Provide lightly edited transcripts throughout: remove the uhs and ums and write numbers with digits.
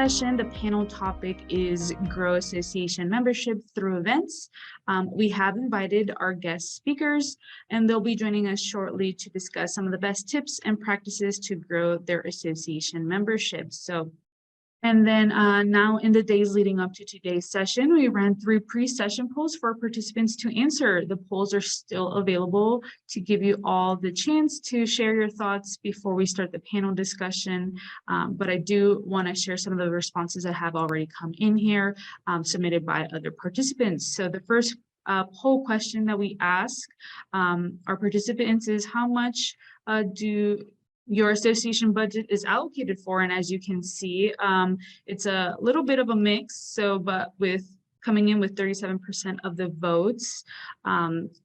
session, the panel topic is Grow Association Membership Through Events. We have invited our guest speakers, and they'll be joining us shortly to discuss some of the best tips and practices to grow their association memberships. And then now in the days leading up to today's session, we ran 3 pre-session polls for participants to answer. The polls are still available to give you all the chance to share your thoughts before we start the panel discussion. But I do want to share some of the responses that have already come in here, submitted by other participants. So the first poll question that we ask our participants is, how much do your association budget is allocated for? And as you can see, it's a little bit of a mix. But with coming in with 37% of the votes,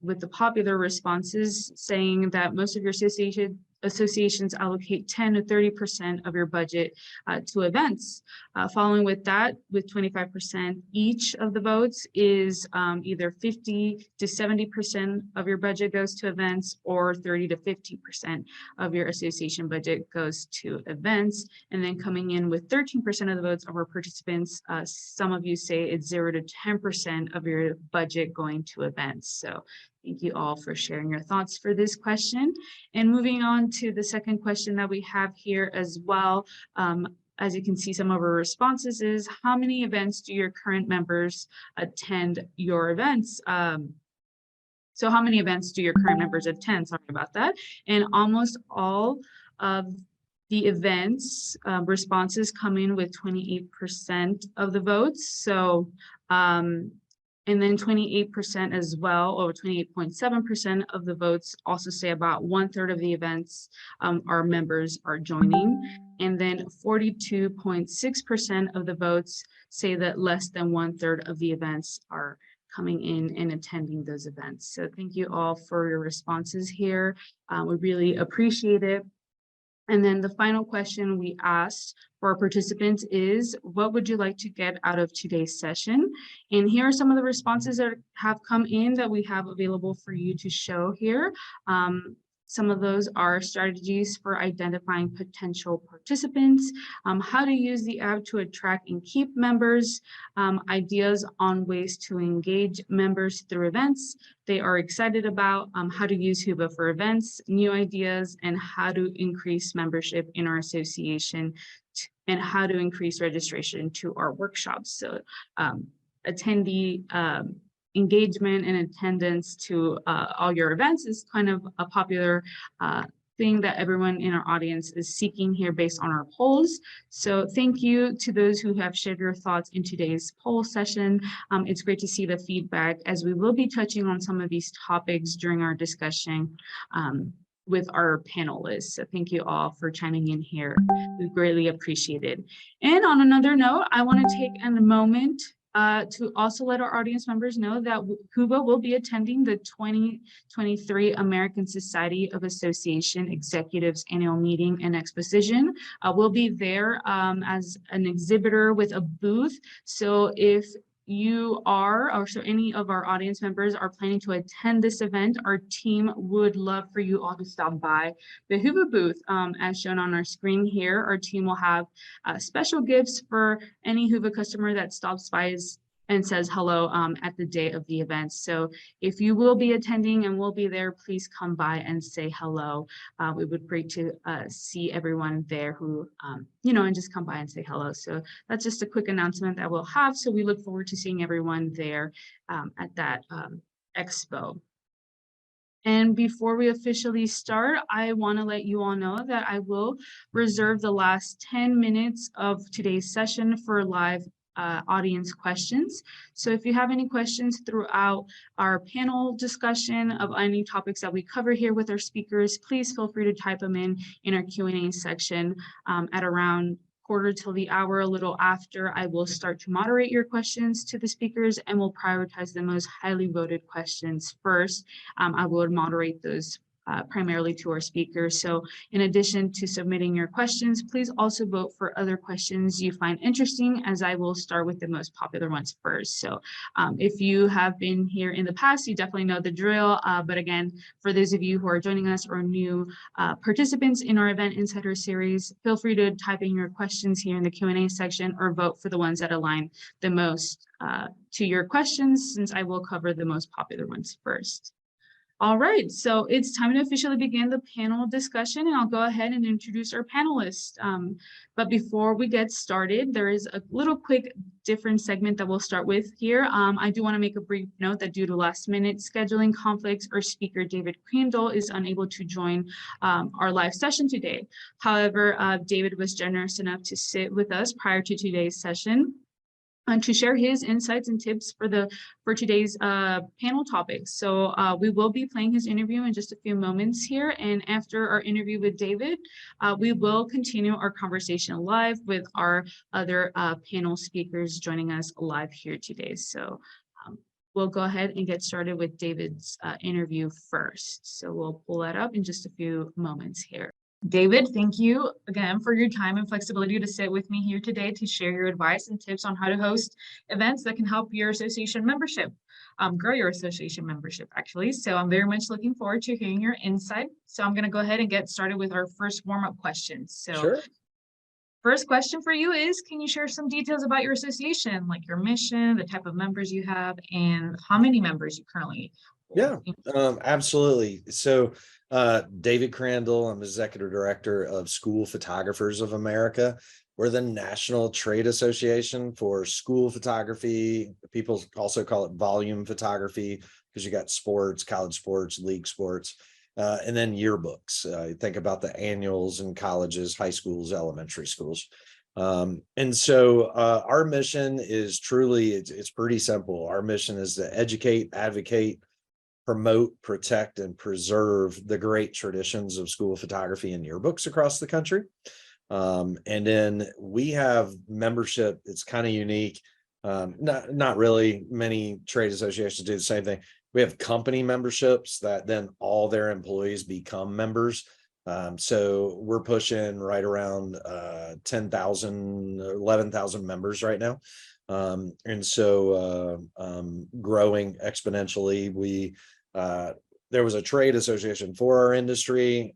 with the popular responses saying that most of your associations allocate 10 to 30% of your budget to events. Following with that, with 25% each of the votes is either 50 to 70% of your budget goes to events, or 30 to 50% of your association budget goes to events. And then coming in with 13% of the votes of our participants, some of you say it's 0 to 10% of your budget going to events. So thank you all for sharing your thoughts for this question. And moving on to the second question that we have here as well, as you can see, some of our responses is, how many events do your current members attend your events? So how many events do your current members attend? Sorry about that. And almost all of the events responses come in with 28% of the votes. So and then 28% as well, or 28.7% of the votes also say about 1/3 of the events our members are joining. And then 42.6% of the votes say that less than 1/3 of the events are coming in and attending those events. So thank you all for your responses here. We really appreciate it. And then the final question we asked for our participants is, what would you like to get out of today's session? And here are some of the responses that have come in that we have available for you to show here. Some of those are strategies for identifying potential participants, how to use the app to attract and keep members, ideas on ways to engage members through events they are excited about, how to use Huba for events, new ideas, and how to increase membership in our association, and how to increase registration to our workshops. So attendee engagement and attendance to all your events is kind of a popular thing that everyone in our audience is seeking here based on our polls. So thank you to those who have shared your thoughts in today's poll session. It's great to see the feedback, as we will be touching on some of these topics during our discussion with our panelists. So thank you all for chiming in here. We greatly appreciate it. And on another note, I want to take a moment to also let our audience members know that Huba will be attending the 2023 American Society of Association Executives Annual Meeting and Exposition. We'll be there as an exhibitor with a booth. So if you are, or so any of our audience members are planning to attend this event, our team would love for you all to stop by the Huba booth. As shown on our screen here, our team will have special gifts for any Huba customer that stops by and says hello at the day of the event. So if you will be attending and will be there, please come by and say hello. We would great to see everyone there who, and just come by and say hello. So that's just a quick announcement that we'll have. So we look forward to seeing everyone there at that expo. And before we officially start, I want to let you all know that I will reserve the last 10 minutes of today's session for live audience questions. So if you have any questions throughout our panel discussion of any topics that we cover here with our speakers, please feel free to type them in our Q&A section at around 1/4 till the hour, a little after. I will start to moderate your questions to the speakers, and we'll prioritize the most highly voted questions first. I will moderate those primarily to our speakers. So in addition to submitting your questions, please also vote for other questions you find interesting, as I will start with the most popular ones first. So if you have been here in the past, you definitely know the drill. But again, for those of you who are joining us or new participants in our Event Insider series, feel free to type in your questions here in the Q&A section or vote for the ones that align the most to your questions, since I will cover the most popular ones first. All right, so it's time to officially begin the panel discussion, and I'll go ahead and introduce our panelists. But before we get started, there is a little quick different segment that we'll start with here. I do want to make a brief note that due to last-minute scheduling conflicts, our speaker, David Crandall, is unable to join our live session today. However, David was generous enough to sit with us prior to today's session and to share his insights and tips for today's panel topics. So we will be playing his interview in just a few moments here. And after our interview with David, we will continue our conversation live with our other panel speakers joining us live here today. So we'll go ahead and get started with David's interview first. So we'll pull that up in just a few moments here. David, thank you again for your time and flexibility to sit with me here today to share your advice and tips on how to host events that can help your association membership, grow your association membership, actually. So I'm very much looking forward to hearing your insight. So I'm going to go ahead and get started with our first warm-up questions. So sure. First question for you is, can you share some details about your association, like your mission, the type of members you have, and how many members you currently hold? Yeah, absolutely. So David Crandall, I'm Executive Director of School Photographers of America. We're the National Trade Association for School Photography. People also call it volume photography because you got sports, college sports, league sports, and then yearbooks. Think about the annuals in colleges, high schools, elementary schools. And so our mission is truly, it's pretty simple. Our mission is to educate, advocate, promote, protect, and preserve the great traditions of school photography and yearbooks across the country. And then we have membership. It's kind of unique. Not really. Many trade associations do the same thing. We have company memberships that then all their employees become members. So we're pushing right around 10,000, 11,000 members right now. And so growing exponentially. There was a trade association for our industry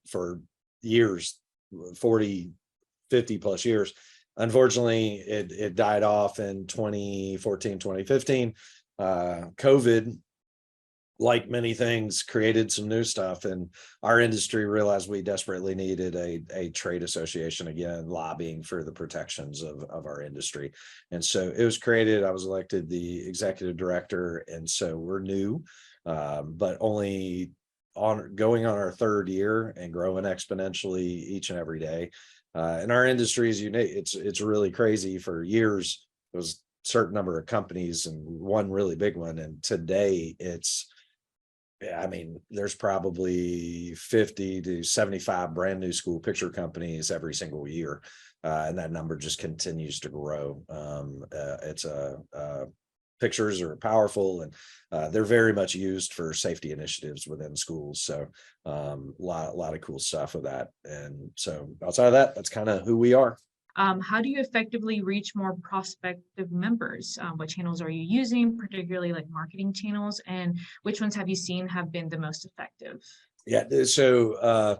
for years, 40, 50 plus years. Unfortunately, it died off in 2014, 2015. COVID, like many things, created some new stuff, and our industry realized we desperately needed a trade association again, lobbying for the protections of our industry. And so it was created. I was elected the executive director, and so we're new, but only going on our third year and growing exponentially each and every day. And our industry is unique. It's really crazy. For years, it was a certain number of companies and one really big one, and today there's probably 50 to 75 brand new school picture companies every single year. And that number just continues to grow. Pictures are powerful, and they're very much used for safety initiatives within schools. So a lot of cool stuff with that. And so outside of that, that's kind of who we are. How do you effectively reach more prospective members? What channels are you using, particularly like marketing channels, and which ones have you seen have been the most effective? Yeah, so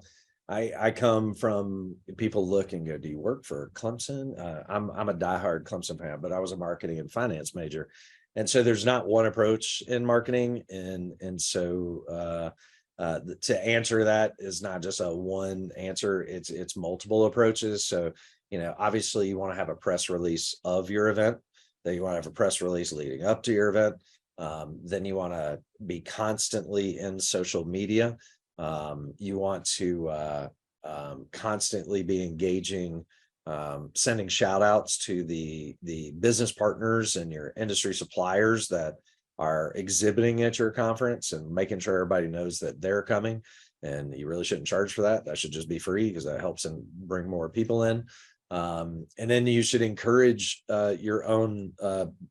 I come from people look and go, do you work for Clemson? I'm a diehard Clemson fan, but I was a marketing and finance major. And so there's not one approach in marketing. And so to answer that is not just a one answer, it's multiple approaches. So obviously you want to have a press release of your event, then you want to have a press release leading up to your event. Then you want to be constantly in social media. You want to constantly be engaging, sending shout outs to the business partners and your industry suppliers that are exhibiting at your conference, and making sure everybody knows that they're coming. And you really shouldn't charge for that. That should just be free, because that helps and bring more people in. And then you should encourage your own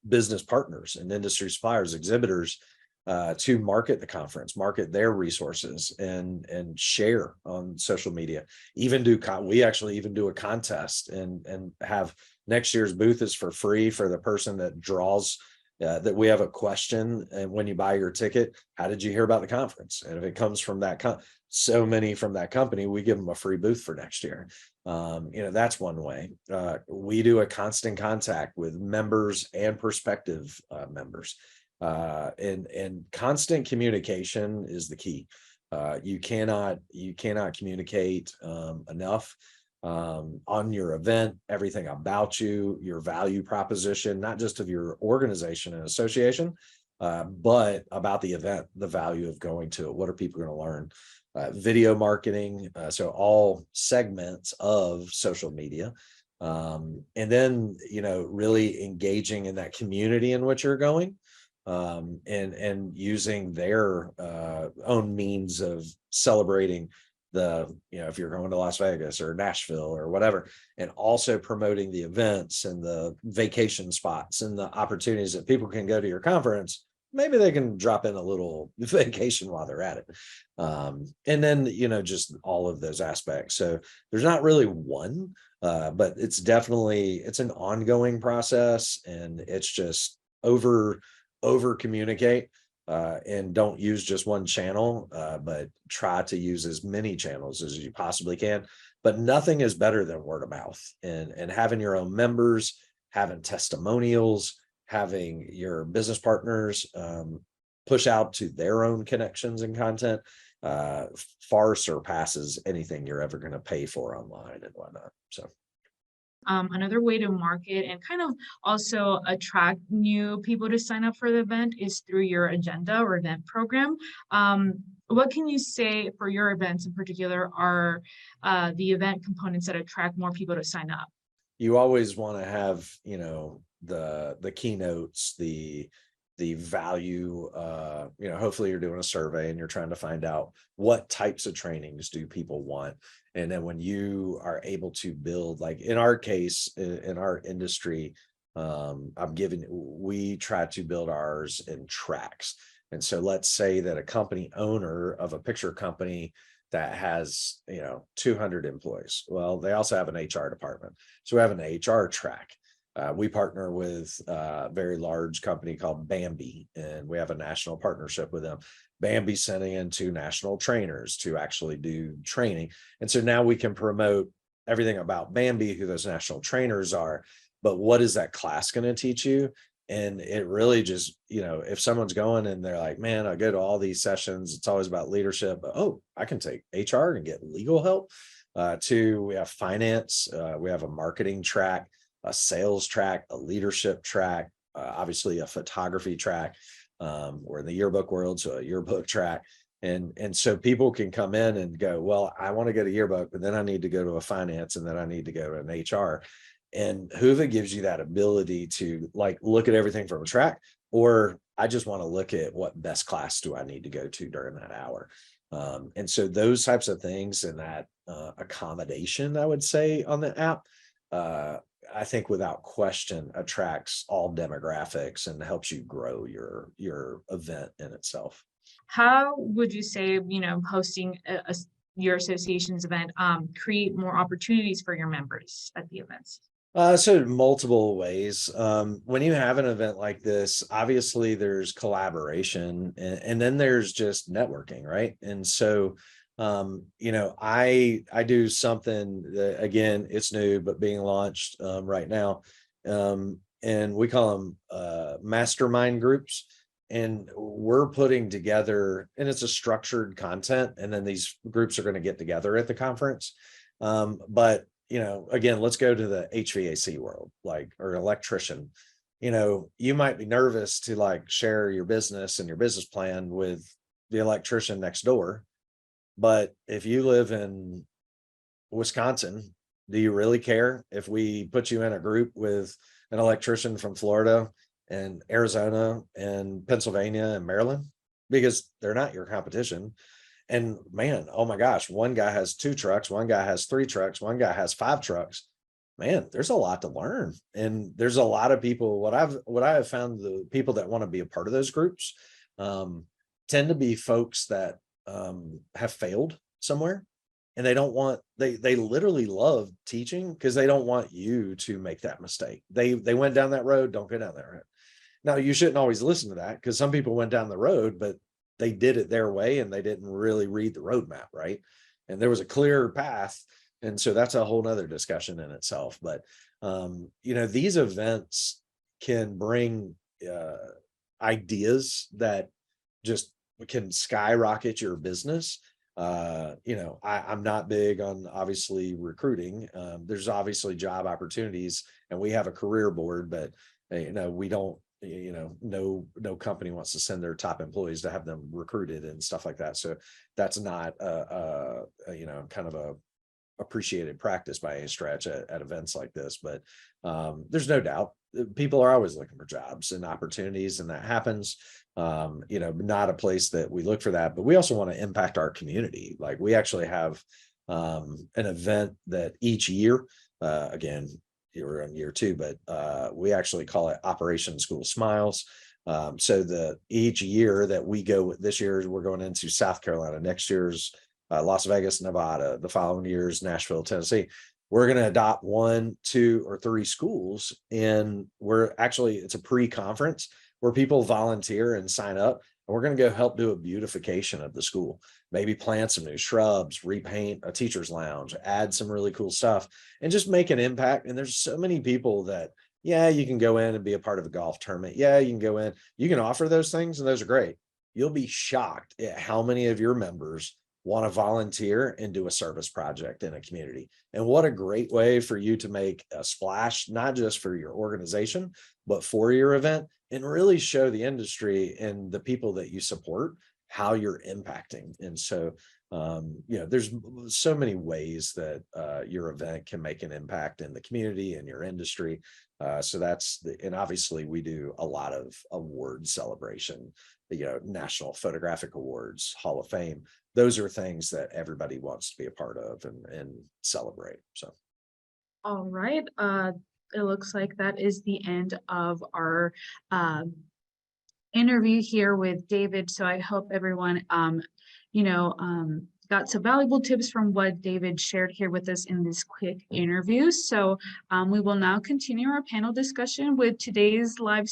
business partners and industry suppliers, exhibitors, to market the conference, market their resources, and share on social media. We actually even do a contest and have next year's booth is for free for the person that draws. That we have a question, and when you buy your ticket, how did you hear about the conference? And if it comes from so many from that company, we give them a free booth for next year. That's one way. We do a constant contact with members and prospective members. And constant communication is the key. You cannot communicate enough on your event, everything about you, your value proposition, not just of your organization and association, but about the event, the value of going to it. What are people going to learn? Video marketing, so all segments of social media. And then, really engaging in that community in which you're going. And using their own means of celebrating if you're going to Las Vegas or Nashville or whatever, and also promoting the events and the vacation spots and the opportunities that people can go to your conference. Maybe they can drop in a little vacation while they're at it. And then, just all of those aspects. So there's not really one, but it's an ongoing process, and it's just over communicate, and don't use just one channel, but try to use as many channels as you possibly can. But nothing is better than word of mouth, and having your own members, having testimonials, having your business partners push out to their own connections and content far surpasses anything you're ever going to pay for online and whatnot. So another way to market and kind of also attract new people to sign up for the event is through your agenda or event program. What can you say for your events in particular are the event components that attract more people to sign up? You always want to have, the keynotes, the value, hopefully you're doing a survey and you're trying to find out what types of trainings do people want. And then when you are able to build, like in our case, in our industry, we try to build ours in tracks. And so let's say that a company owner of a picture company that has, 200 employees. Well, they also have an HR department. So we have an HR track. We partner with a very large company called Bambi, and we have a national partnership with them. Bambi's sending in 2 national trainers to actually do training. And so now we can promote everything about Bambi, who those national trainers are, but what is that class going to teach you? And it really just, if someone's going and they're like, man, I go to all these sessions, it's always about leadership, but I can take HR and get legal help. We have finance, we have a marketing track, a sales track, a leadership track, obviously a photography track. We're in the yearbook world, so a yearbook track. And so people can come in and go, well, I want to go to yearbook, but then I need to go to a finance, and then I need to go to an HR. And Whova gives you that ability to look at everything from a track, or I just want to look at what best class do I need to go to during that hour. And so those types of things and that accommodation, I would say, on the app, I think without question attracts all demographics and helps you grow your event in itself. How would you say, hosting your association's event create more opportunities for your members at the events? So multiple ways. When you have an event like this, obviously there's collaboration, and then there's just networking, right? And so I do something that, again, it's new, but being launched right now. And we call them mastermind groups. And we're putting together, and it's a structured content, and then these groups are going to get together at the conference. But again, let's go to the HVAC world, or electrician. You might be nervous to share your business and your business plan with the electrician next door. But if you live in Wisconsin, do you really care if we put you in a group with an electrician from Florida and Arizona and Pennsylvania and Maryland? Because they're not your competition. And man, oh my gosh, one guy has 2 trucks, one guy has 3 trucks, one guy has 5 trucks. Man, there's a lot to learn. And there's a lot of people, what I have found, the people that want to be a part of those groups tend to be folks that have failed somewhere, and they don't want, they literally love teaching because they don't want you to make that mistake. They went down that road, don't go down that road. Now, you shouldn't always listen to that, because some people went down the road, but they did it their way and they didn't really read the roadmap, right? And there was a clear path. And so that's a whole nother discussion in itself. But these events can bring ideas that just can skyrocket your business. I'm not big on obviously recruiting. There's obviously job opportunities, and we have a career board, but we don't, no company wants to send their top employees to have them recruited and stuff like that. So that's not kind of a appreciated practice by any stretch at events like this. But there's no doubt people are always looking for jobs and opportunities, and that happens. Not a place that we look for that, but we also want to impact our community. Like, we actually have an event that each year, again, you're on year 2, but we actually call it Operation School Smiles. So each year that we go, this year we're going into South Carolina, next year's Las Vegas, Nevada, the following year's Nashville, Tennessee. We're going to adopt 1, 2, or 3 schools, and it's a pre-conference where people volunteer and sign up, and we're going to go help do a beautification of the school, maybe plant some new shrubs, repaint a teacher's lounge, add some really cool stuff, and just make an impact. And there's so many people that, yeah, you can go in and be a part of a golf tournament. Yeah, you can go in, you can offer those things, and those are great. You'll be shocked at how many of your members want to volunteer and do a service project in a community. And what a great way for you to make a splash, not just for your organization, but for your event, and really show the industry and the people that you support how you're impacting. And so, there's so many ways that your event can make an impact in the community and your industry. And obviously we do a lot of award celebration, National Photographic Awards, Hall of Fame. Those are things that everybody wants to be a part of and celebrate. So. All right. It looks like that is the end of our interview here with David. So I hope everyone, got some valuable tips from what David shared here with us in this quick interview. So we will now continue our panel discussion with today's live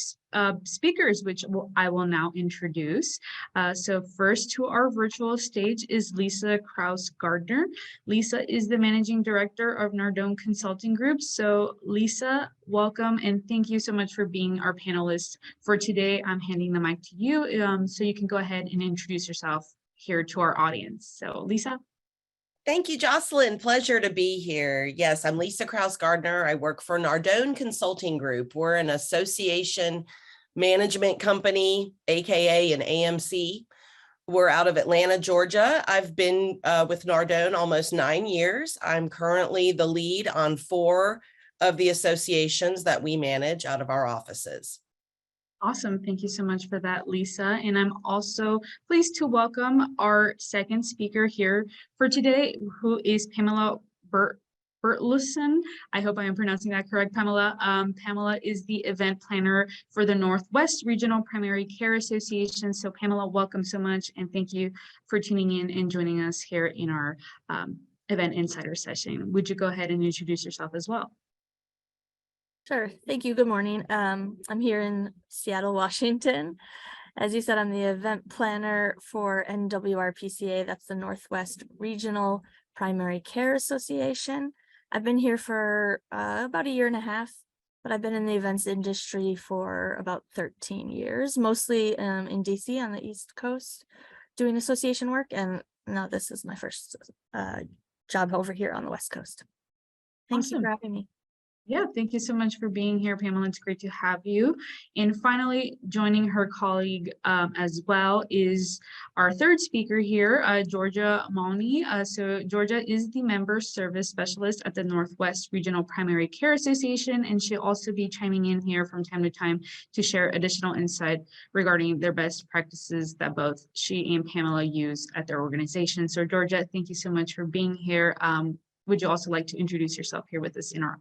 speakers, which I will now introduce. So first to our virtual stage is Lisa Krause-Gardner. Lisa is the Managing Director of Nardone Consulting Group. So Lisa, welcome, and thank you so much for being our panelist for today. I'm handing the mic to you, so you can go ahead and introduce yourself here to our audience. So Lisa. Thank you, Jocelyn. Pleasure to be here. Yes, I'm Lisa Krause-Gardner. I work for Nardone Consulting Group. We're an association management company, AKA an AMC. We're out of Atlanta, Georgia. I've been with Nardone almost 9 years. I'm currently the lead on 4 of the associations that we manage out of our offices. Awesome. Thank you so much for that, Lisa. And I'm also pleased to welcome our second speaker here for today, who is Pamela Bertluson. I hope I am pronouncing that correct, Pamela. Pamela is the event planner for the Northwest Regional Primary Care Association. So Pamela, welcome so much. And thank you for tuning in and joining us here in our Event Insider session. Would you go ahead and introduce yourself as well? Sure. Thank you. Good morning. I'm here in Seattle, Washington. As you said, I'm the event planner for NWRPCA. That's the Northwest Regional Primary Care Association. I've been here for about 1.5 years, but I've been in the events industry for about 13 years, mostly in DC on the East Coast doing association work. And now this is my first job over here on the West Coast. Thank you for having me. Yeah, thank you so much for being here, Pamela. It's great to have you. And finally, joining her colleague as well is our third speaker here, Georgia Malney. So Georgia is the member service specialist at the Northwest Regional Primary Care Association, and she'll also be chiming in here from time to time to share additional insight regarding their best practices that both she and Pamela use at their organization. So Georgia, thank you so much for being here. Would you also like to introduce yourself here with us in our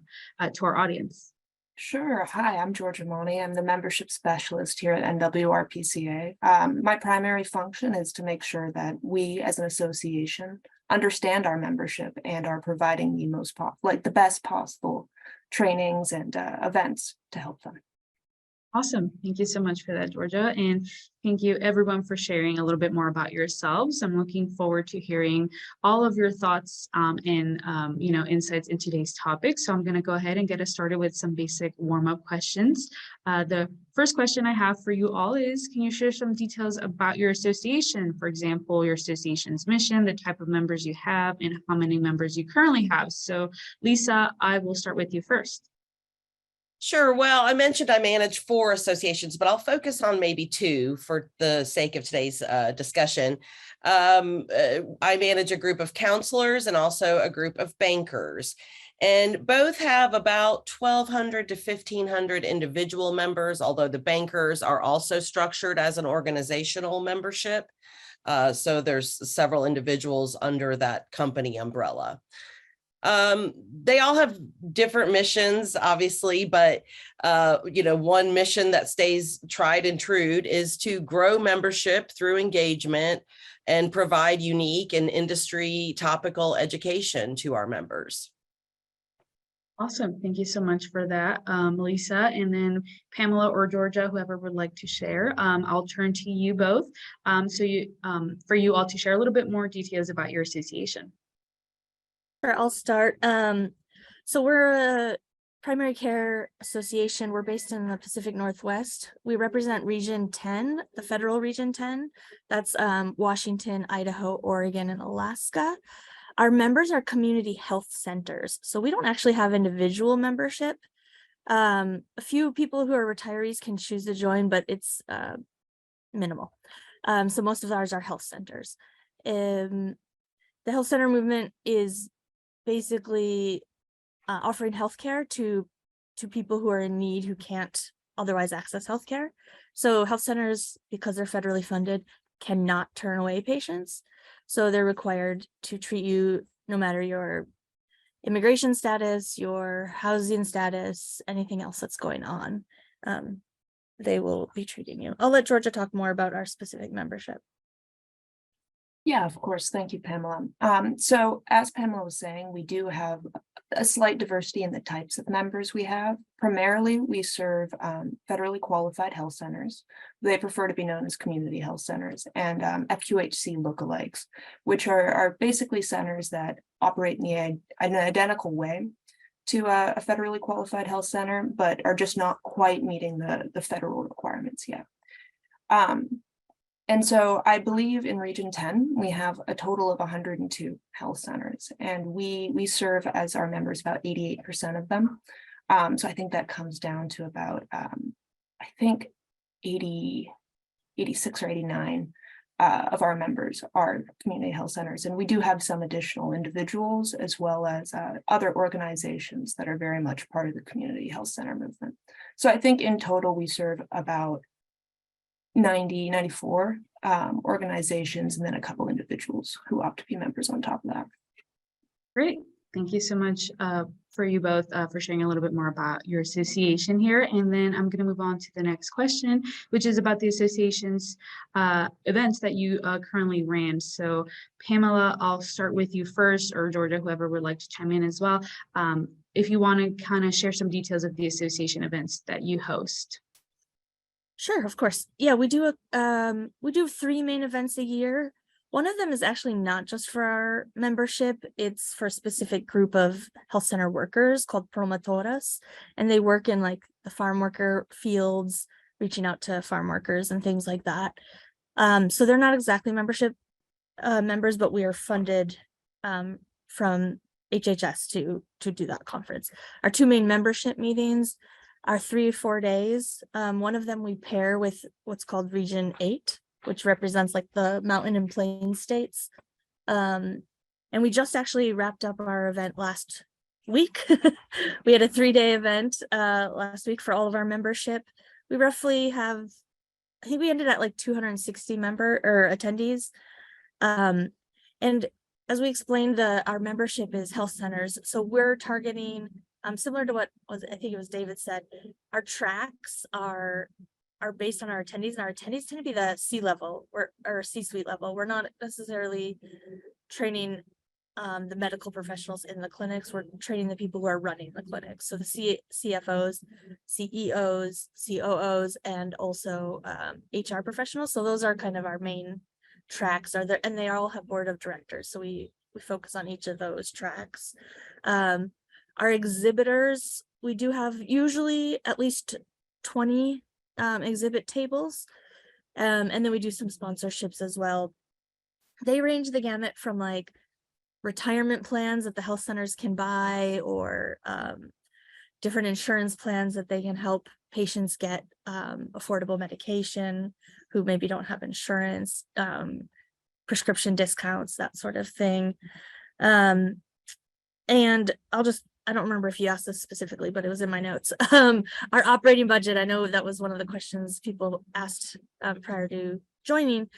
to our audience? Sure. Hi, I'm Georgia Money. I'm the membership specialist here at NWRPCA. My primary function is to make sure that we as an association understand our membership and are providing the best possible trainings and events to help them. Awesome. Thank you so much for that, Georgia. And thank you everyone for sharing a little bit more about yourselves. I'm looking forward to hearing all of your thoughts and insights in today's topic. So I'm going to go ahead and get us started with some basic warm-up questions. The first question I have for you all is, can you share some details about your association? For example, your association's mission, the type of members you have, and how many members you currently have. So Lisa, I will start with you first. Sure. Well, I mentioned I manage 4 associations, but I'll focus on maybe 2 for the sake of today's discussion. I manage a group of counselors and also a group of bankers, and both have about 1,200 to 1,500 individual members, although the bankers are also structured as an organizational membership. So there's several individuals under that company umbrella. They all have different missions, obviously, but one mission that stays tried and true is to grow membership through engagement and provide unique and industry topical education to our members. Awesome. Thank you so much for that, Lisa. And then Pamela or Georgia, whoever would like to share, I'll turn to you both. For you all to share a little bit more details about your association. Sure, I'll start. So we're a primary care association. We're based in the Pacific Northwest. We represent Region 10, the federal Region 10. That's Washington, Idaho, Oregon, and Alaska. Our members are community health centers. So we don't actually have individual membership. A few people who are retirees can choose to join, but it's minimal. So most of ours are health centers. The health center movement is basically offering healthcare to people who are in need who can't otherwise access healthcare. So health centers, because they're federally funded, cannot turn away patients. So they're required to treat you no matter your immigration status, your housing status, anything else that's going on. They will be treating you. I'll let Georgia talk more about our specific membership. Yeah, of course. Thank you, Pamela. So as Pamela was saying, we do have a slight diversity in the types of members we have. Primarily, we serve federally qualified health centers. They prefer to be known as community health centers, and FQHC lookalikes, which are basically centers that operate in an identical way to a federally qualified health center, but are just not quite meeting the federal requirements yet. And so I believe in Region 10, we have a total of 102 health centers, and we serve as our members about 88% of them. So I think that comes down to about, 86 or 89 of our members are community health centers. And we do have some additional individuals as well as other organizations that are very much part of the community health center movement. So I think in total, we serve about 94 organizations, and then a couple individuals who opt to be members on top of that. Great. Thank you so much for you both for sharing a little bit more about your association here. And then I'm going to move on to the next question, which is about the association's events that you currently ran. So Pamela, I'll start with you first, or Georgia, whoever would like to chime in as well. If you want to kind of share some details of the association events that you host. Sure, of course. Yeah, we do 3 main events a year. One of them is actually not just for our membership. It's for a specific group of health center workers called promotoras, and they work in like the farm worker fields, reaching out to farm workers and things like that. So they're not exactly membership members, but we are funded from HHS to do that conference. Our 2 main membership meetings are 3 or 4 days. One of them we pair with what's called Region 8, which represents like the mountain and plain states. And we just actually wrapped up our event last week. We had a 3-day event last week for all of our membership. We roughly have, I think we ended at like 260 attendees. And as we explained, our membership is health centers. So we're targeting similar to what I think it was David said, our tracks are based on our attendees, and our attendees tend to be the C-level or C-suite level. We're not necessarily training the medical professionals in the clinics. We're training the people who are running the clinics. So the CFOs, CEOs, COOs, and also HR professionals. So those are kind of our main tracks are there, and they all have board of directors. So we focus on each of those tracks. Our exhibitors, we do have usually at least 20 exhibit tables. And then we do some sponsorships as well. They range the gamut from like retirement plans that the health centers can buy, or different insurance plans that they can help patients get affordable medication who maybe don't have insurance, prescription discounts, that sort of thing. And I don't remember if you asked this specifically, but it was in my notes. Our operating budget, I know that was one of the questions people asked prior to joining.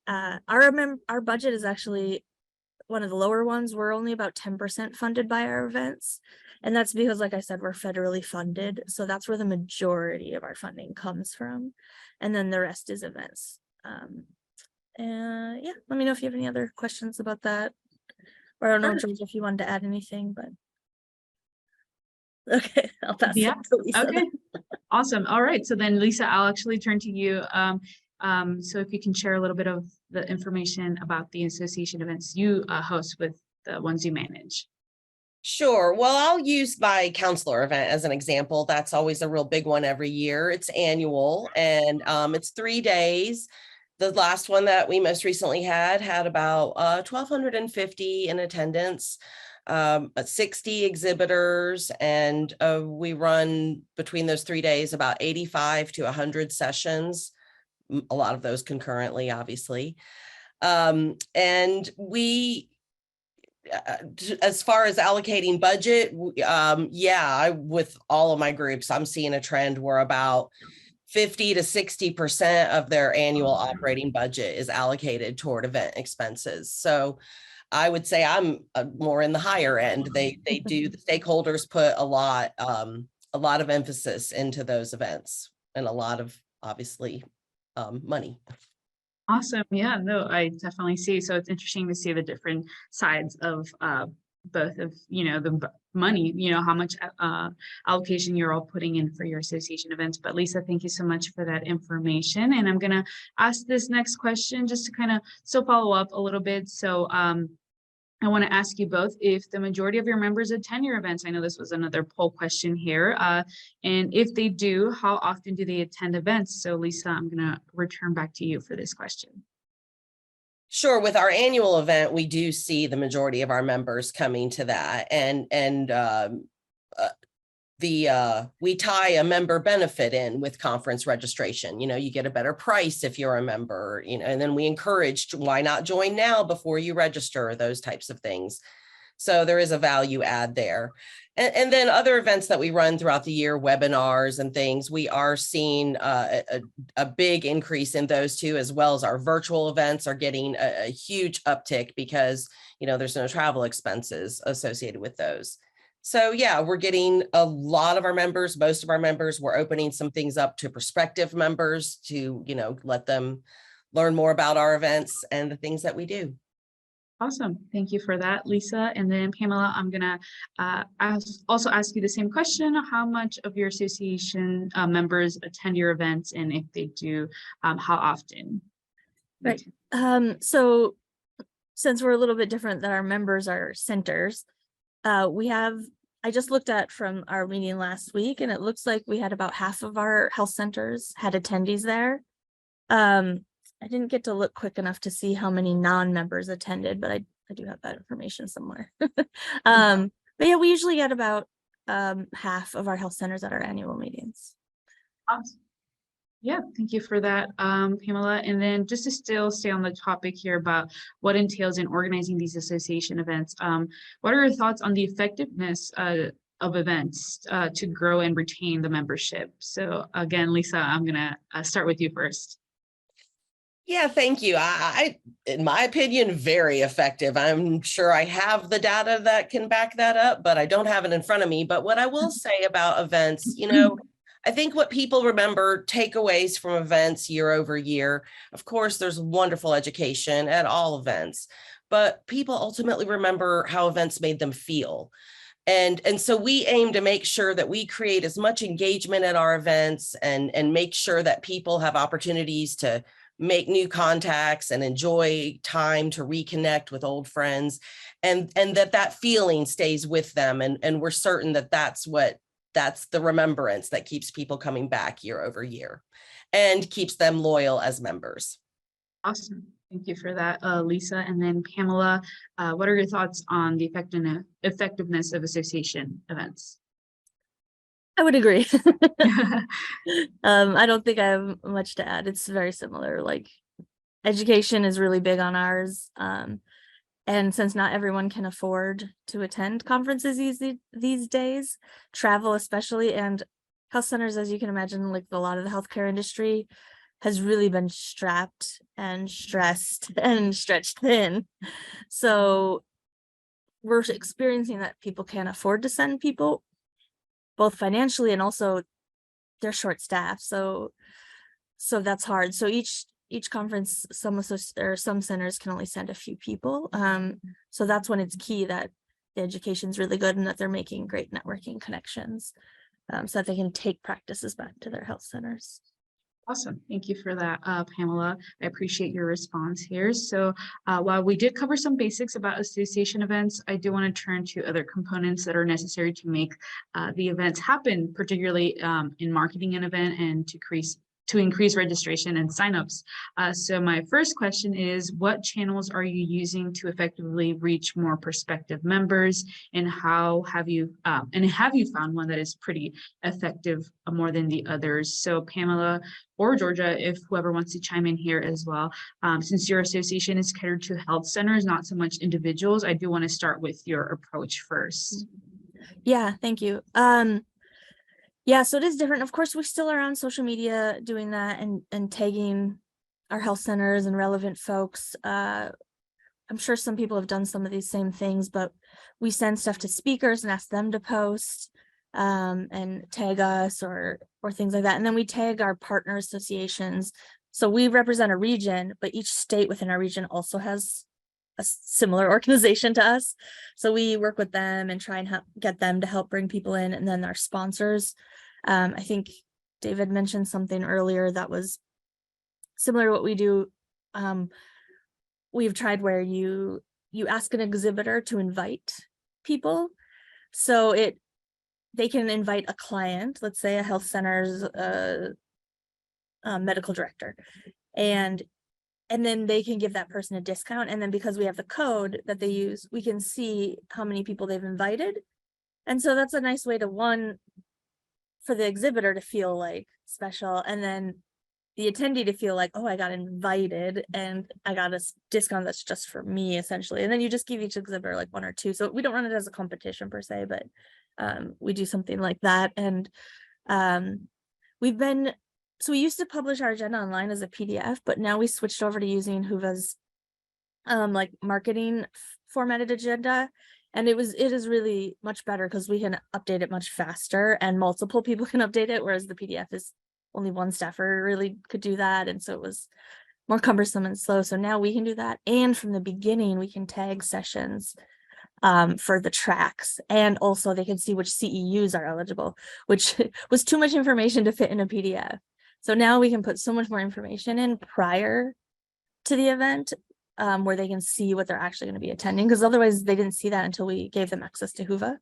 Our budget is actually one of the lower ones. We're only about 10% funded by our events. And that's because, like I said, we're federally funded. So that's where the majority of our funding comes from. And then the rest is events. Yeah, let me know if you have any other questions about that. Or I don't know, George, if you wanted to add anything, but. Okay, I'll pass it to Lisa. Okay, awesome. All right, so then Lisa, I'll actually turn to you. So if you can share a little bit of the information about the association events you host with the ones you manage. Sure. Well, I'll use my counselor event as an example. That's always a real big one every year. It's annual, and it's 3 days. The last one that we most recently had about 1,250 in attendance. 60 exhibitors, and we run between those 3 days about 85 to 100 sessions, a lot of those concurrently, obviously. And we, as far as allocating budget, with all of my groups, I'm seeing a trend where about 50 to 60% of their annual operating budget is allocated toward event expenses. So I would say I'm more in the higher end. The stakeholders put a lot of emphasis into those events, and a lot of, obviously, money. Awesome. Yeah, no, I definitely see. So it's interesting to see the different sides of both of, the money, how much allocation you're all putting in for your association events. But Lisa, thank you so much for that information. And I'm going to ask this next question just to kind of follow up a little bit. So I want to ask you both if the majority of your members attend your events. I know this was another poll question here. And if they do, how often do they attend events? So Lisa, I'm going to return back to you for this question. Sure. With our annual event, we do see the majority of our members coming to that. We tie a member benefit in with conference registration. You get a better price if you're a member, and then we encourage, why not join now before you register, those types of things. So there is a value add there. And then other events that we run throughout the year, webinars and things, we are seeing a big increase in those too, as well as our virtual events are getting a huge uptick because, there's no travel expenses associated with those. So yeah, we're getting a lot of our members, most of our members. We're opening some things up to prospective members to, let them learn more about our events and the things that we do. Awesome. Thank you for that, Lisa. And then Pamela, I'm going to also ask you the same question. How much of your association members attend your events? And if they do, how often? Right. So since we're a little bit different than our members are centers, I just looked at from our meeting last week, and it looks like we had about half of our health centers had attendees there. I didn't get to look quick enough to see how many non-members attended, but I do have that information somewhere. But yeah, we usually get about half of our health centers at our annual meetings. Awesome. Yeah, thank you for that, Pamela. And then just to still stay on the topic here about what entails in organizing these association events, what are your thoughts on the effectiveness of events to grow and retain the membership? So again, Lisa, I'm going to start with you first. Yeah, thank you. In my opinion, very effective. I'm sure I have the data that can back that up, but I don't have it in front of me. But what I will say about events, I think what people remember, takeaways from events year over year, of course, there's wonderful education at all events, but people ultimately remember how events made them feel. And so we aim to make sure that we create as much engagement at our events and make sure that people have opportunities to make new contacts and enjoy time to reconnect with old friends, and that feeling stays with them. And we're certain that that's the remembrance that keeps people coming back year over year and keeps them loyal as members. Awesome. Thank you for that, Lisa. And then Pamela, what are your thoughts on the effectiveness of association events? I would agree. I don't think I have much to add. It's very similar. Like, education is really big on ours. And since not everyone can afford to attend conferences these days, travel especially, and health centers, as you can imagine, like a lot of the healthcare industry has really been strapped and stressed and stretched thin. So we're experiencing that people can't afford to send people, both financially and also they're short staffed. So that's hard. So each conference, some centers can only send a few people. So that's when it's key that the education is really good and that they're making great networking connections, so that they can take practices back to their health centers. Awesome. Thank you for that, Pamela. I appreciate your response here. So while we did cover some basics about association events, I do want to turn to other components that are necessary to make the events happen, particularly in marketing an event and to increase registration and signups. So my first question is, what channels are you using to effectively reach more prospective members, and how have you found one that is pretty effective more than the others? So Pamela or Georgia, if whoever wants to chime in here as well, since your association is catered to health centers, not so much individuals, I do want to start with your approach first. Yeah, thank you. Yeah, so it is different. Of course, we still are on social media doing that and tagging our health centers and relevant folks. I'm sure some people have done some of these same things, but we send stuff to speakers and ask them to post and tag us or things like that. And then we tag our partner associations. So we represent a region, but each state within our region also has a similar organization to us. So we work with them and try and get them to help bring people in. And then our sponsors, I think David mentioned something earlier that was similar to what we do. We've tried where you ask an exhibitor to invite people. So they can invite a client, let's say a health center's medical director, and then they can give that person a discount. And then because we have the code that they use, we can see how many people they've invited. And so that's a nice way to, one, for the exhibitor to feel like special, and then the attendee to feel like, oh, I got invited and I got a discount that's just for me, essentially. And then you just give each exhibitor like one or two. So we don't run it as a competition per se, but we do something like that. And we used to publish our agenda online as a PDF, but now we switched over to using Whova's like marketing formatted agenda. And it is really much better because we can update it much faster and multiple people can update it, whereas the PDF is only one staffer really could do that. And so it was more cumbersome and slow. So now we can do that. And from the beginning, we can tag sessions for the tracks. And also they can see which CEUs are eligible, which was too much information to fit in a PDF. So now we can put so much more information in prior to the event, where they can see what they're actually going to be attending, because otherwise they didn't see that until we gave them access to Whova.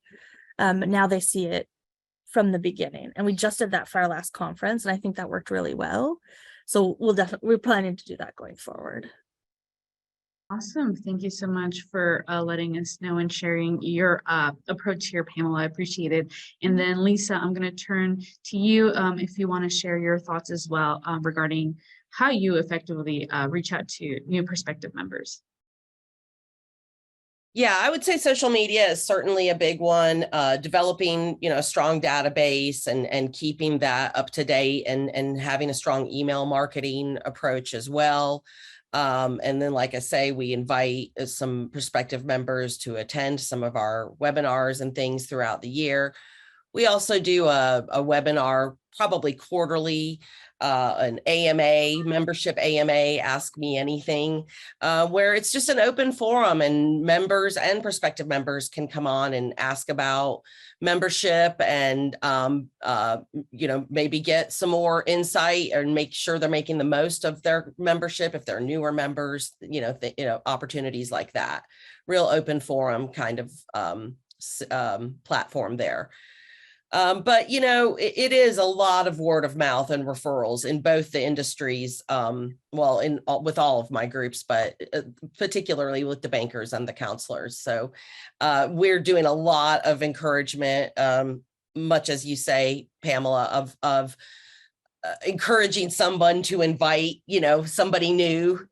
But now they see it from the beginning, and we just did that for our last conference, and I think that worked really well. So we're planning to do that going forward. Awesome. Thank you so much for letting us know and sharing your approach here, Pamela. I appreciate it. And then Lisa, I'm going to turn to you if you want to share your thoughts as well regarding how you effectively reach out to new prospective members. Yeah, I would say social media is certainly a big one. Developing, a strong database and keeping that up to date and having a strong email marketing approach as well. And then, like I say, we invite some prospective members to attend some of our webinars and things throughout the year. We also do a webinar probably quarterly, an AMA, membership AMA, Ask Me Anything, where it's just an open forum and members and prospective members can come on and ask about membership and, maybe get some more insight and make sure they're making the most of their membership. If they're newer members, opportunities like that, real open forum kind of platform there. But it is a lot of word of mouth and referrals in both the industries. With all of my groups, but particularly with the bankers and the counselors. So we're doing a lot of encouragement, much as you say, Pamela, of encouraging someone to invite, somebody new,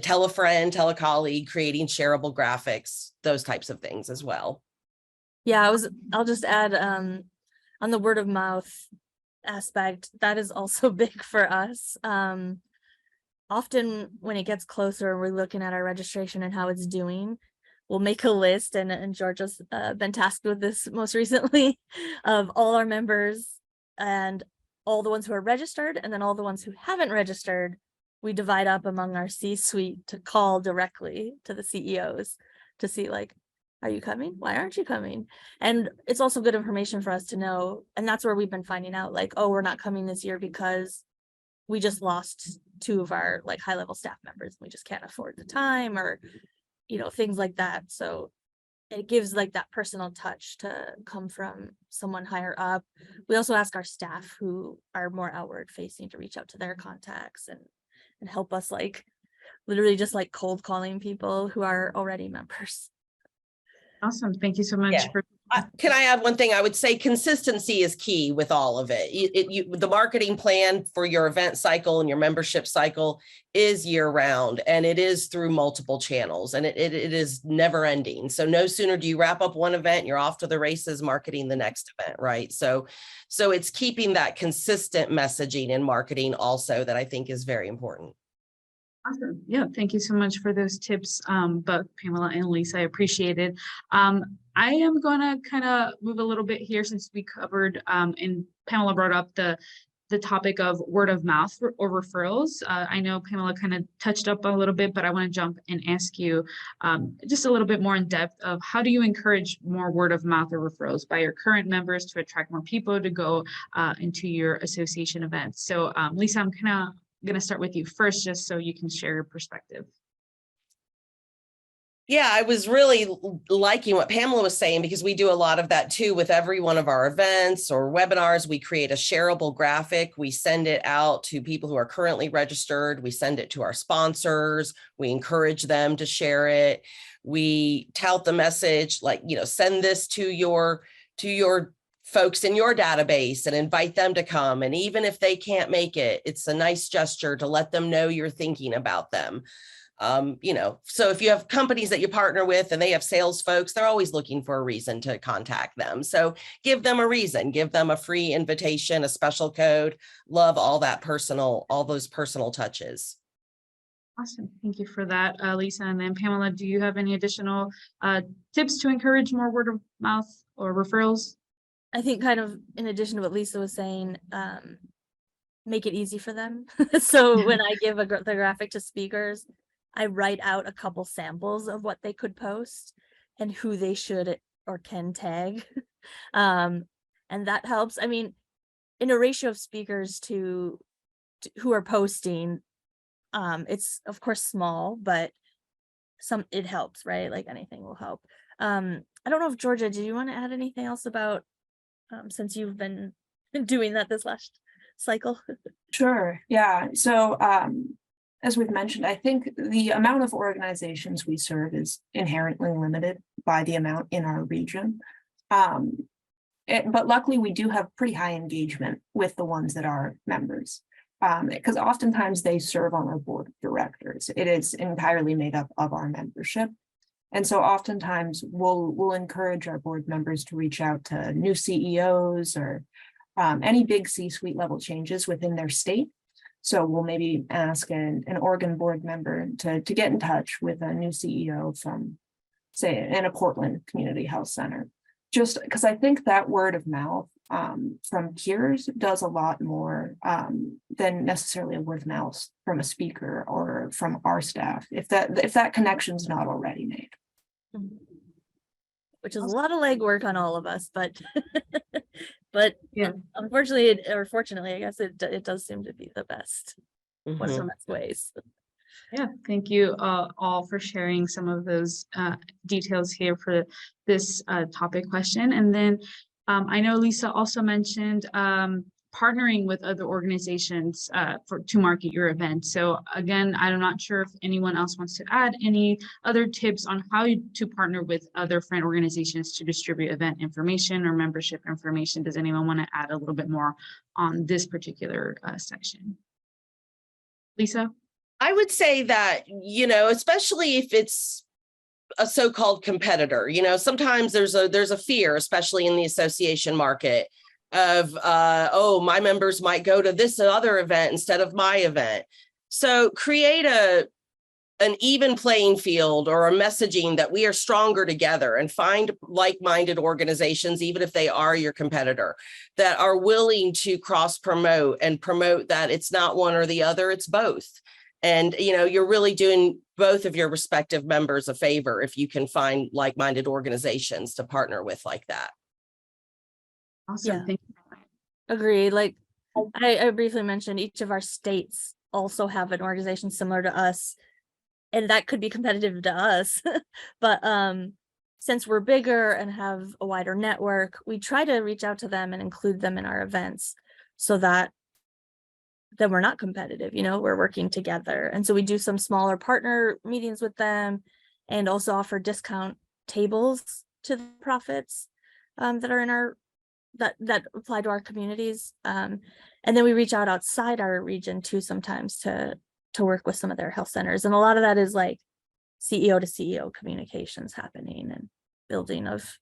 tell a friend, tell a colleague, creating shareable graphics, those types of things as well. Yeah, I'll just add, on the word of mouth aspect, that is also big for us. Often when it gets closer, we're looking at our registration and how it's doing. We'll make a list, and Georgia's been tasked with this most recently, of all our members and all the ones who are registered, and then all the ones who haven't registered. We divide up among our C-suite to call directly to the CEOs to see, like, are you coming? Why aren't you coming? And it's also good information for us to know. And that's where we've been finding out, like, oh, we're not coming this year because we just lost 2 of our high-level staff members. We just can't afford the time, or, things like that. So it gives that personal touch to come from someone higher up. We also ask our staff who are more outward facing to reach out to their contacts and help us, literally just cold calling people who are already members. Awesome. Thank you so much. Yeah. Can I add one thing? I would say consistency is key with all of it. The marketing plan for your event cycle and your membership cycle is year round, and it is through multiple channels, and it is never ending. So no sooner do you wrap up one event, you're off to the races marketing the next event, right? So it's keeping that consistent messaging and marketing also that I think is very important. Awesome. Yeah, thank you so much for those tips, both Pamela and Lisa. I appreciate it. I am going to kind of move a little bit here, since we covered and Pamela brought up the topic of word of mouth or referrals. I know Pamela kind of touched up a little bit, but I want to jump and ask you just a little bit more in depth of how do you encourage more word of mouth or referrals by your current members to attract more people to go into your association events. So Lisa, I'm going to start with you first, just so you can share your perspective. Yeah, I was really liking what Pamela was saying, because we do a lot of that too with every one of our events or webinars. We create a shareable graphic. We send it out to people who are currently registered. We send it to our sponsors. We encourage them to share it. We tout the message, send this to your folks in your database and invite them to come. And even if they can't make it, it's a nice gesture to let them know you're thinking about them. So if you have companies that you partner with and they have sales folks, they're always looking for a reason to contact them. So give them a reason, give them a free invitation, a special code. Love all those personal touches. Awesome. Thank you for that, Lisa. And then Pamela, do you have any additional tips to encourage more word of mouth or referrals? I think, kind of in addition to what Lisa was saying, make it easy for them. So when I give the graphic to speakers, I write out a couple samples of what they could post and who they should or can tag. And that helps. I mean, in a ratio of speakers to who are posting, it's of course small, but it helps, right? Like anything will help. I don't know if Georgia, do you want to add anything else about, since you've been doing that this last cycle? Sure. Yeah. So as we've mentioned, I think the amount of organizations we serve is inherently limited by the amount in our region. But luckily, we do have pretty high engagement with the ones that are members, because oftentimes they serve on our board of directors. It is entirely made up of our membership. And so oftentimes we'll encourage our board members to reach out to new CEOs or any big C-suite level changes within their state. So we'll maybe ask an Oregon board member to get in touch with a new CEO from, say, in a Portland community health center. Just because I think that word of mouth from peers does a lot more than necessarily a word of mouth from a speaker or from our staff, if that connection's not already made. Which is a lot of legwork on all of us, but but Yeah. unfortunately, or fortunately, I guess it does seem to be the best, one of the Mhm. best ways. Yeah, thank you all for sharing some of those details here for this topic question. And then I know Lisa also mentioned partnering with other organizations to market your event. So again, I'm not sure if anyone else wants to add any other tips on how to partner with other friend organizations to distribute event information or membership information. Does anyone want to add a little bit more on this particular section? Lisa? I would say that, especially if it's a so-called competitor, sometimes there's a fear, especially in the association market, of my members might go to this other event instead of my event. So create an even playing field or a messaging that we are stronger together, and find like-minded organizations, even if they are your competitor, that are willing to cross-promote and promote that it's not one or the other, it's both. And, you're really doing both of your respective members a favor if you can find like-minded organizations to partner with like that. Awesome. Yeah. Thank you. Agreed. Like I briefly mentioned, each of our states also have an organization similar to us, and that could be competitive to us. But since we're bigger and have a wider network, we try to reach out to them and include them in our events so that then we're not competitive, we're working together. And so we do some smaller partner meetings with them, and also offer discount tables to the profits that are in our that apply to our communities. And then we reach out outside our region too sometimes to work with some of their health centers. And a lot of that is like CEO to CEO communications happening and building of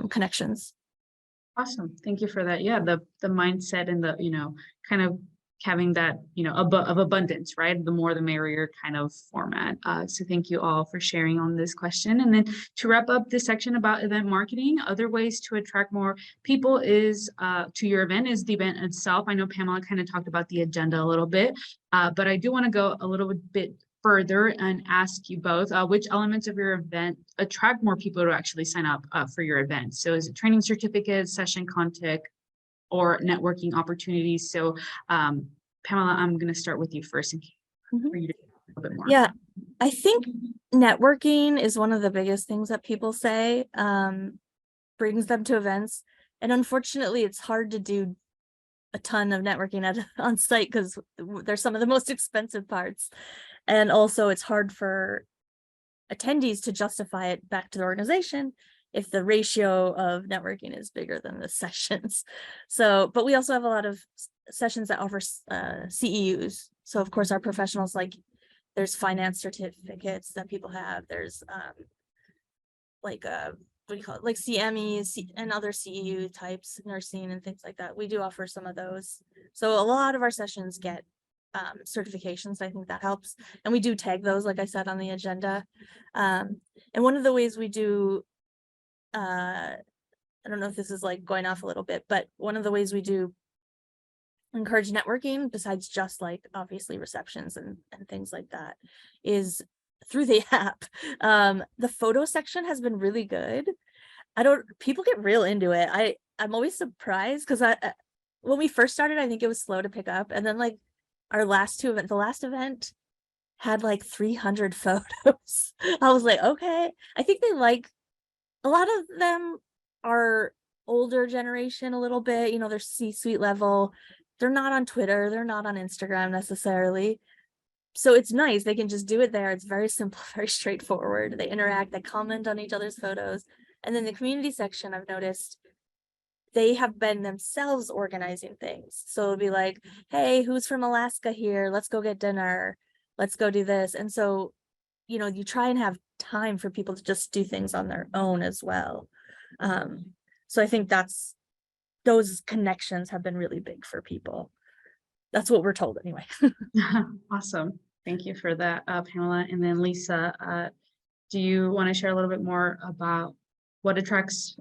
connections. Awesome. Thank you for that. Yeah, the mindset and the, kind of having that, of abundance, right? The more the merrier kind of format. So thank you all for sharing on this question. And then to wrap up this section about event marketing, other ways to attract more people is to your event is the event itself. I know Pamela kind of talked about the agenda a little bit, but I do want to go a little bit further and ask you both which elements of your event attract more people to actually sign up for your event. So is it training certificates, session content, or networking opportunities? So Pamela, I'm going to start with you first for you to talk a little bit more. Yeah, I think networking is one of the biggest things that people say brings them to events. And unfortunately, it's hard to do a ton of networking on site because they're some of the most expensive parts. And also it's hard for attendees to justify it back to the organization if the ratio of networking is bigger than the sessions. So, but we also have a lot of sessions that offer CEUs. So of course our professionals, like there's finance certificates that people have. There's what do you call it? Like CMEs and other CEU types, nursing and things like that. We do offer some of those. So a lot of our sessions get certifications. I think that helps. And we do tag those, like I said, on the agenda. And one of the ways we do, I don't know if this is like going off a little bit, but one of the ways we do encourage networking, besides just like obviously receptions and things like that, is through the app. The photo section has been really good. People get real into it. I'm always surprised because when we first started, I think it was slow to pick up. And then like our last two events, the last event had like 300 photos. I was like, okay. I think they like, a lot of them are older generation a little bit, they're C-suite level. They're not on Twitter. They're not on Instagram necessarily. So it's nice. They can just do it there. It's very simple, very straightforward. They interact, they comment on each other's photos. And then the community section, I've noticed they have been themselves organizing things. So it'll be like, hey, who's from Alaska here? Let's go get dinner. Let's go do this. And so, you try and have time for people to just do things on their own as well. So I think those connections have been really big for people. That's what we're told anyway. Awesome. Thank you for that, Pamela. And then Lisa, do you want to share a little bit more about what attracts